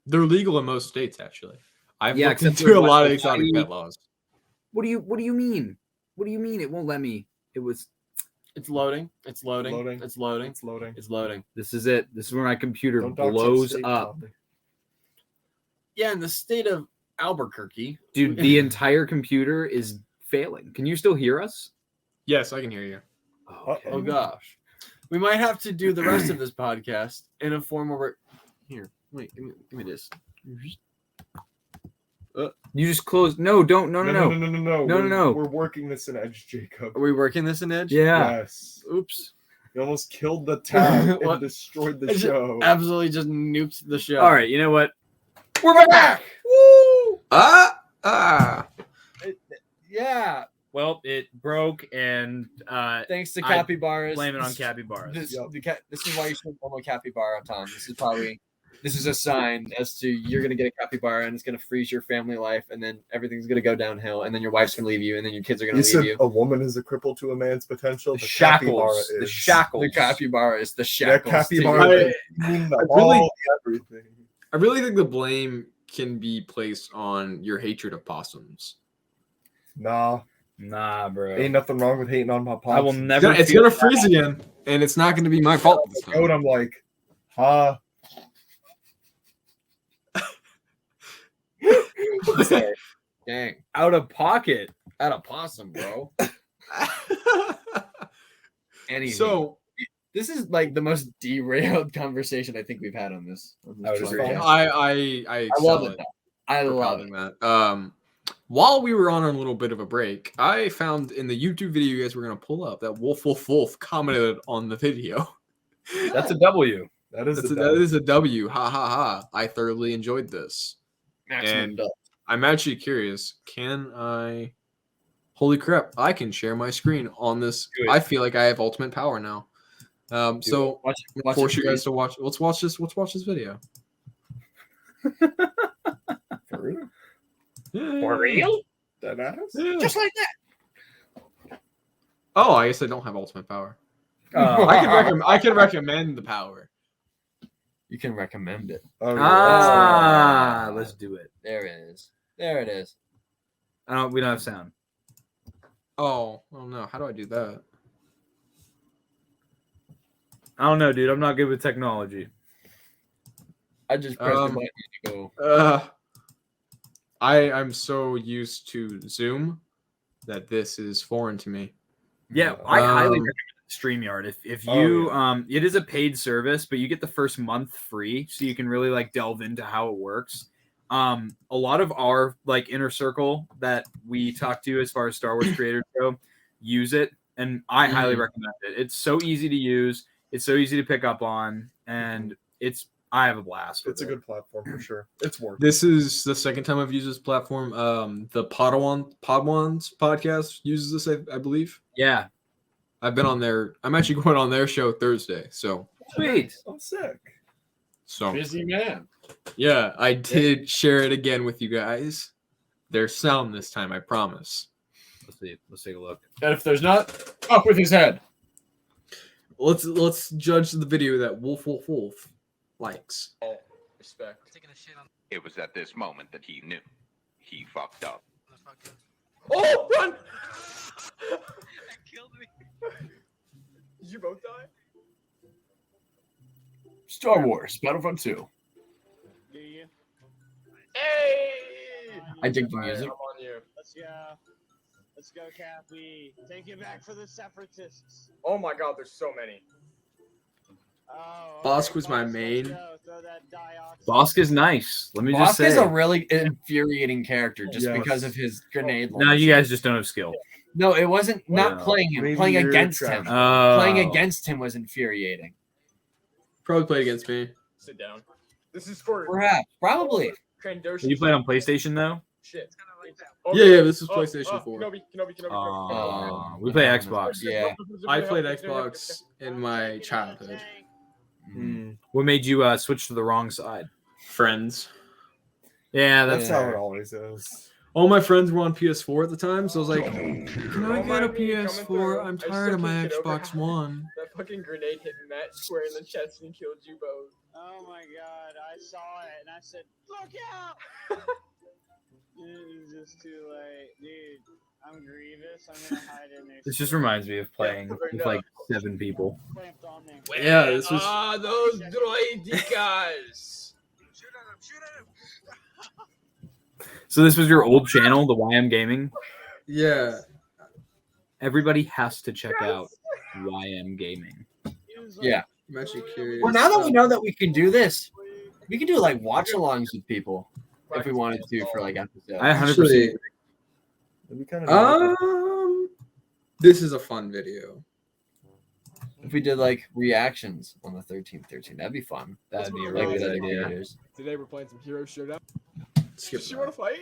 They're legal in most states, actually. I've looked into a lot of exotic pet laws. What do you mean? What do you mean it won't let me? It's loading. It's loading. It's loading. It's loading. It's loading. This is it. This is where my computer blows up. Yeah, in the state of Albuquerque. Dude, the entire computer is failing. Can you still hear us? Yes, I can hear you. Okay. Oh gosh. We might have to do the rest of this podcast in a form where here. Wait, give me this. You just closed. No, don't. No. No. We're working this in Edge, Jacob. Are we working this in Edge? Yeah. Yes. Oops. You almost killed the tab What? and destroyed the show. Absolutely just nuked the show. All right. You know what? We're back. Woo! Yeah. Well, it broke, and Thanks to capybaras. blame it on capybaras. This is why you should normal capybara, Tom. This is a sign as to you're gonna get a capybara, and it's gonna freeze your family life, and then everything's gonna go downhill, and then your wife's gonna leave you, and then your kids are gonna leave you. A woman is a cripple to a man's potential. The shackles. The shackles. The capybara is the shackles. The capybara. I really think the blame can be placed on your hatred of possums. Nah, bro. Ain't nothing wrong with hating on my possums. I will never. It's gonna freeze again, and it's not gonna be my fault this time. And I'm like, huh? Dang. Out of pocket. Out of possum, bro. Anything. So this is like the most derailed conversation I think we've had on this. I would agree. I love it. I love it. That. While we were on a little bit of a break, I found in the YouTube video you guys were gonna pull up that Wolf commented on the video. That's a W. That is a W. Ha ha ha! I thoroughly enjoyed this. And I'm actually curious. Can I? Holy crap! I can share my screen on this. I feel like I have ultimate power now. So force you guys to watch. Let's watch this video. For real? Yeah. For real? Yeah. Just like that. Oh, I guess I don't have ultimate power. I can recommend the power. You can recommend it. Let's do it. There it is. There it is. We don't have sound. Oh no! How do I do that? I don't know, dude. I'm not good with technology. I just pressed the button to go. I'm so used to Zoom that this is foreign to me. Yeah, I highly recommend StreamYard. If you it is a paid service, but you get the first month free, so you can really like delve into how it works. A lot of our like inner circle that we talk to as far as Star Wars creators go use it, and I highly recommend it. It's so easy to use, it's so easy to pick up on, and I have a blast with it. It's a good platform for sure. It's worth it. This is the second time I've used this platform. The Podwans podcast uses this, I believe. Yeah. I've been on there. I'm actually going on their show Thursday. So sweet. I'm sick. So busy man. Yeah, I did share it again with you guys. There's sound this time, I promise. Let's see. Let's take a look. And if there's not, up with his head. Let's judge the video that Wolf likes. Respect. It was at this moment that he knew he fucked up. Oh, run! That killed me. Did you both die? Star Wars Battlefront 2. Do you? Hey! I dig the music. I'm on you. Let's go. Let's go, Cappy. Take it back for the separatists. Oh my god, there's so many. Oh, Bosk was my main. Bosk is nice. Let me just say. Bosk is a really infuriating character just because of his grenade launch. No, you guys just don't have skill. No, it wasn't playing him. Maybe playing against him. Playing against him was infuriating. Probably played against me. Sit down. This is for perhaps. Probably. You played on PlayStation though? Shit. Yeah, this is PlayStation 4. Kenobi. We play Xbox. Yeah. I played Xbox in my childhood. What made you switch to the wrong side? Friends. Yeah, That's how it always is. All my friends were on PS4 at the time, so I was like, can I get a PS4? I'm tired of my Xbox One. That fucking grenade hit Matt square in the chest and killed you both. Oh my god, I saw it and I said, look out! Dude, it's just too late. Dude, I'm Grievous. I'm gonna hide in there. This just reminds me of playing with like 7 people. Clamped on there. Yeah, this was. Those droidicas! Shoot at him! So this was your old channel, the YM Gaming. Yeah. Everybody has to check out YM Gaming. Yeah. I'm actually curious. Well, now that we know that we can do this, we can do like watch-alongs with people if we wanted to for like episodes. I 100%. This is a fun video. If we did like reactions on the 13th, that'd be fun. That'd be a Like really with good other idea. creators. Today we're playing some Hero Showdown. Skip You want to fight?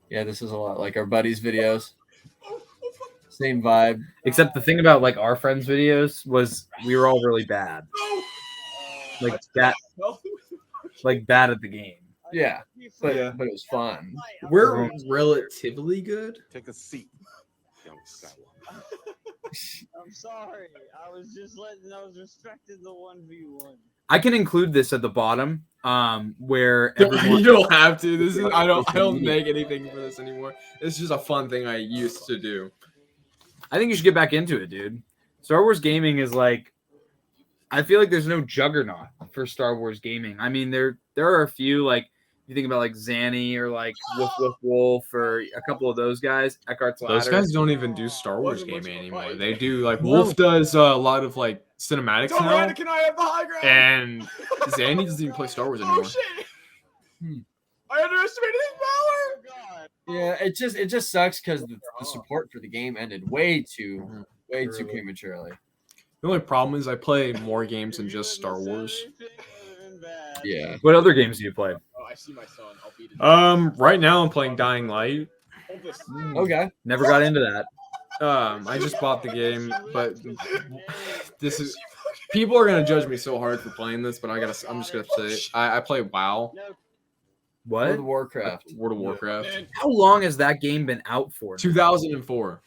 Yeah, this is a lot like our buddies' videos. Same vibe. Except the thing about like our friends' videos was we were all really bad. Like that, like bad at the game. Yeah, but it was fun. We're relatively good. Take a seat, young Skywalker. I'm sorry. I was respecting the 1v1. I can include this at the bottom, where everyone. You don't have to. This is I don't make anything for this anymore. It's just a fun thing I used to do. I think you should get back into it, dude. Star Wars gaming is like, I feel like there's no juggernaut for Star Wars gaming. I mean, there are a few, like you think about like Zanny or like Wolf or a couple of those guys. Eckhart's Ladder. Those guys don't even do Star Wars gaming anymore. They do like Wolf does a lot of like cinematics now, Can I have the high ground? and Zanny doesn't even play Star Wars anymore. Oh shit! I underestimated his power. God. Yeah, it just sucks because the support for the game ended way too prematurely. The only problem is I play more games than just Star Wars. Yeah. What other games do you play? Oh, I see my son. I'll beat it. Right now I'm playing Dying Light. Hold this. Okay. Never got into that. I just bought the game, but this is people are gonna judge me so hard for playing this, but I'm just gonna say it. I play WoW, What? World of Warcraft. World of Warcraft, How long has that game been out for? 2004.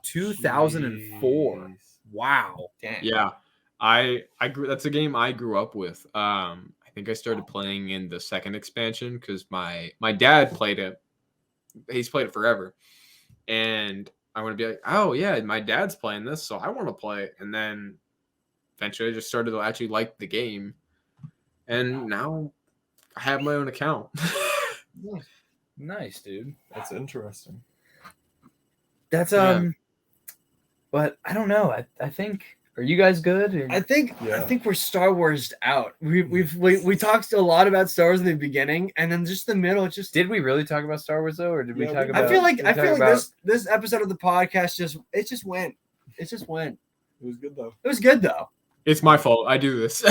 2004. Wow. Damn. Yeah, I grew. That's a game I grew up with. I think I started playing in the second expansion because my dad played it. He's played it forever, and I want to be like, oh yeah, my dad's playing this, so I want to play it. And then eventually I just started to actually like the game, and now I have my own account. Nice, dude. That's interesting. That's Yeah. But I don't know. I think. Are you guys good? Or- I think we're Star Wars out. We talked a lot about Star Wars in the beginning, and then just the middle. It just Did we really talk about Star Wars though, or did we Yeah, talk we- about? I feel like did we talk about- this episode of the podcast just went. It just went. It was good though. It was good though. It's my fault. I do this.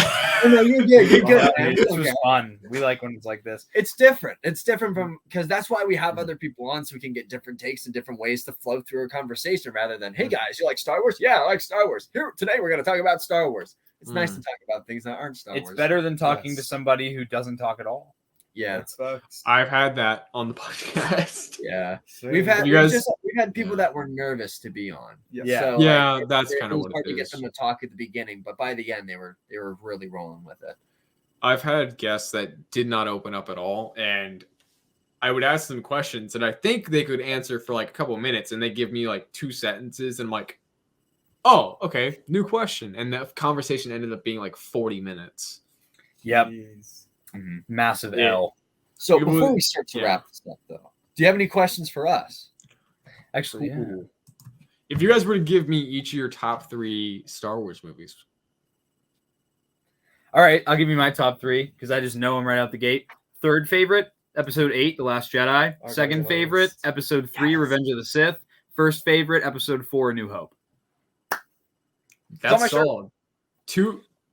Oh, no, you're good. You're good. man. This It's was okay. fun. We like when it's like this. It's different. It's different from because that's why we have other people on so we can get different takes and different ways to flow through a conversation rather than, hey guys, you like Star Wars? Yeah, I like Star Wars. Here today we're gonna talk about Star Wars. It's nice to talk about things that aren't Star It's Wars. better than talking to Yes. somebody who doesn't talk at all. Yeah. That's facts. I've had that on the podcast. Yeah. Same. We've had You guys- we've had people that were nervous to be on. Yes. Yeah. So, Yeah, like, that's it kind of was what hard it to get is. them to talk at the beginning, but by the end they were really rolling with it. I've had guests that did not open up at all, and I would ask them questions, and I think they could answer for like a couple of minutes, and they give me like 2 sentences, and I'm like, "Oh, okay, new question," and the conversation ended up being like 40 minutes. Yep. Jeez. Massive Yeah. L. So It before was- we start to yeah. wrap this up though, do you have any questions for us? Actually, yeah. Ooh. If you guys were to give me each of your top 3 Star Wars movies, All right, I'll give you my top 3 because I just know them right out the gate. Third favorite, Episode 8, The Last Jedi. got Second the favorite, list. Episode 3, Revenge of the Sith. First favorite, Episode 4, A New Hope. that's my shirt. solid.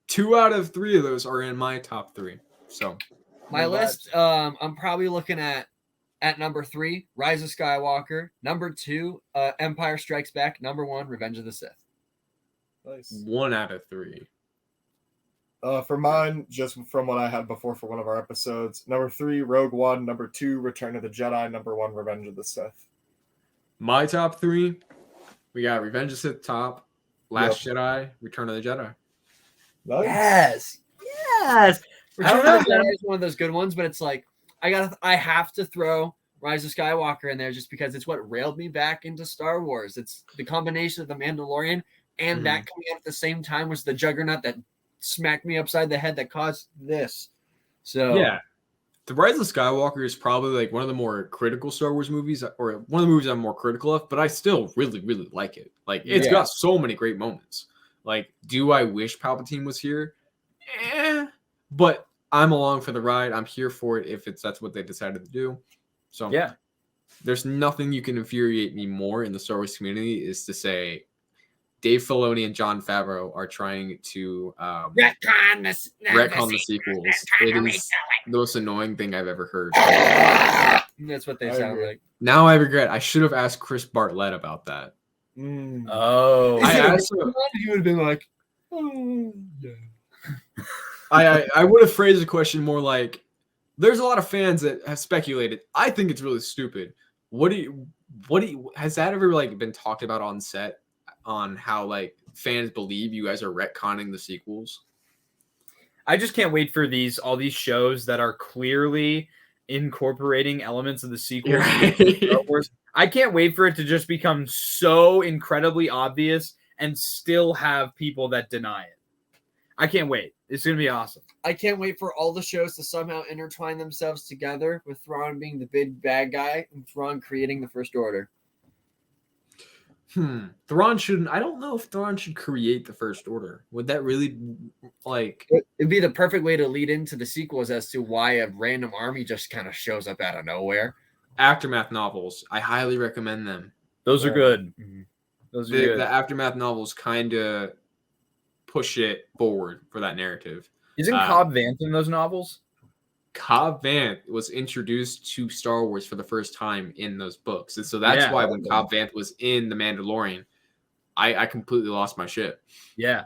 Two out of 3 of those are in my top 3. So My Not list, I'm probably looking at number 3, Rise of Skywalker. Number 2, Empire Strikes Back. Number 1, Revenge of the Sith. Nice. 1 out of 3. For mine, just from what I had before for one of our episodes, number 3, Rogue One. Number 2, Return of the Jedi. Number 1, Revenge of the Sith. My top 3, we got Revenge of the Sith top, Last Jedi, Return of the Jedi. Nice. Yes. Yes. Return don't of the know, Jedi is one of those good ones, but it's like I have to throw Rise of Skywalker in there just because it's what railed me back into Star Wars. It's the combination of the Mandalorian and that coming out at the same time was the juggernaut that smacked me upside the head that caused this. So yeah. The Rise of Skywalker is probably like one of the more critical Star Wars movies, or one of the movies I'm more critical of, but I still really, really like it. Like, it's got so many great moments. Like, do I wish Palpatine was here? But I'm along for the ride. I'm here for it if that's what they decided to do. So yeah, there's nothing you can infuriate me more in the Star Wars community is to say Dave Filoni and Jon Favreau are trying to retcon the sequels. It is the most annoying thing I've ever heard. That's what they sound like. Now I regret. I should have asked Chris Bartlett about that. Oh, I asked him. He would have been like, oh, yeah. I would have phrased the question more like, there's a lot of fans that have speculated. I think it's really stupid. What do you has that ever like been talked about on set on how like fans believe you guys are retconning the sequels? I just can't wait for all these shows that are clearly incorporating elements of the sequels. Star Wars. I can't wait for it to just become so incredibly obvious and still have people that deny it. I can't wait. It's going to be awesome. I can't wait for all the shows to somehow intertwine themselves together with Thrawn being the big bad guy and Thrawn creating the First Order. Thrawn shouldn't. I don't know if Thrawn should create the First Order. Would that really like? It'd be the perfect way to lead into the sequels as to why a random army just kind of shows up out of nowhere. Aftermath novels. I highly recommend them. Those are good. Those are good. The Aftermath novels kind of push it forward for that narrative. Isn't Cobb Vanth in those novels? Cobb Vanth was introduced to Star Wars for the first time in those books. And so that's why when Cobb Vanth was in The Mandalorian, I completely lost my shit. Yeah.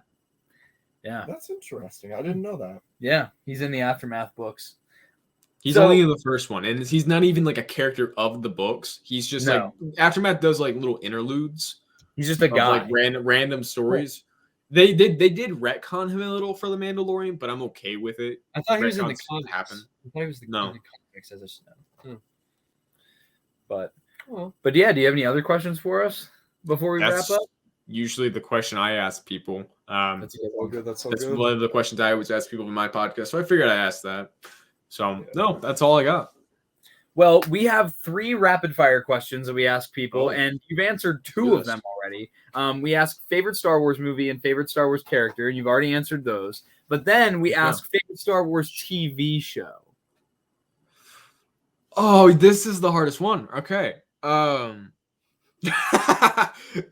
Yeah. That's interesting. I didn't know that. Yeah. He's in the Aftermath books. He's only in the first one. And he's not even like a character of the books. He's just like Aftermath does like little interludes. He's just a guy. Like random stories. They did retcon him a little for The Mandalorian, but I'm okay with it. I thought he was in the comics. Happen. I thought he was in the comics as a snow. But yeah, do you have any other questions for us before we wrap up? Usually the question I ask people. That's good. That's good. One of the questions I always ask people in my podcast, so I figured I'd ask that. So no, that's all I got. Well, we have 3 rapid fire questions that we ask people, and you've answered 2 of them already. We ask favorite Star Wars movie and favorite Star Wars character, and you've already answered those. But then we ask favorite Star Wars TV show. Oh, this is the hardest one. Okay.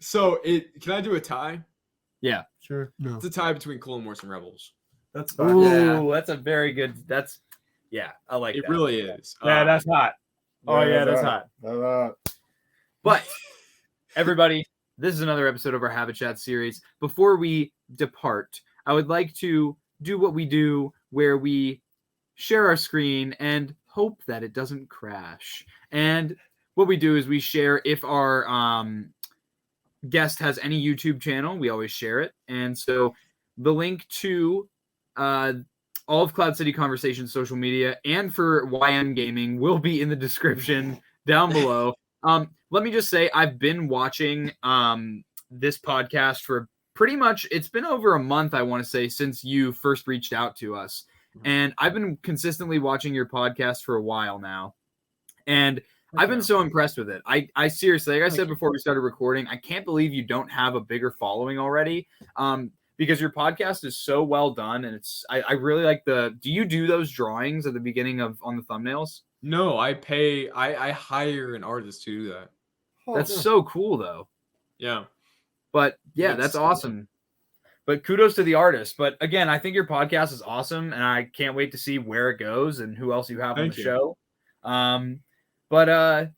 So can I do a tie? Yeah, sure. No. It's a tie between Clone Wars and Rebels. That's fine. Ooh, that's a very good. I like it. That. It really is. Yeah, that's hot. That's hot. But everybody, this is another episode of our Habit Chat series. Before we depart, I would like to do what we do where we share our screen and hope that it doesn't crash. And what we do is we share if our guest has any YouTube channel, we always share it. And so the link to all of Cloud City Conversations social media and for YN Gaming will be in the description down below. Let me just say I've been watching this podcast for pretty much, it's been over a month, I want to say, since you first reached out to us. And I've been consistently watching your podcast for a while now. And I've been so impressed with it. I seriously, like I said before we started recording, I can't believe you don't have a bigger following already. Because your podcast is so well done, and I really like do you do those drawings at the beginning on the thumbnails? No, I hire an artist to do that. That's so cool though. Yeah. But yeah, that's awesome. But kudos to the artist. But again, I think your podcast is awesome, and I can't wait to see where it goes and who else you have on the show. But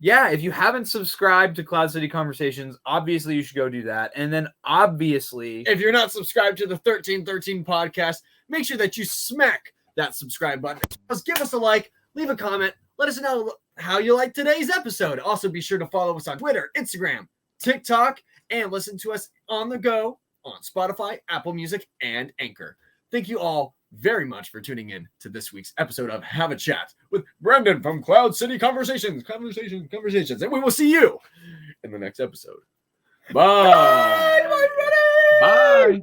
if you haven't subscribed to Cloud City Conversations, obviously you should go do that. And then obviously, if you're not subscribed to the 1313 podcast, make sure that you smack that subscribe button. Just give us a like, leave a comment, let us know how you like today's episode. Also, be sure to follow us on Twitter, Instagram, TikTok, and listen to us on the go on Spotify, Apple Music, and Anchor. Thank you all very much for tuning in to this week's episode of Have a Chat with Brendan from Cloud City Conversations. And we will see you in the next episode. Bye. Bye.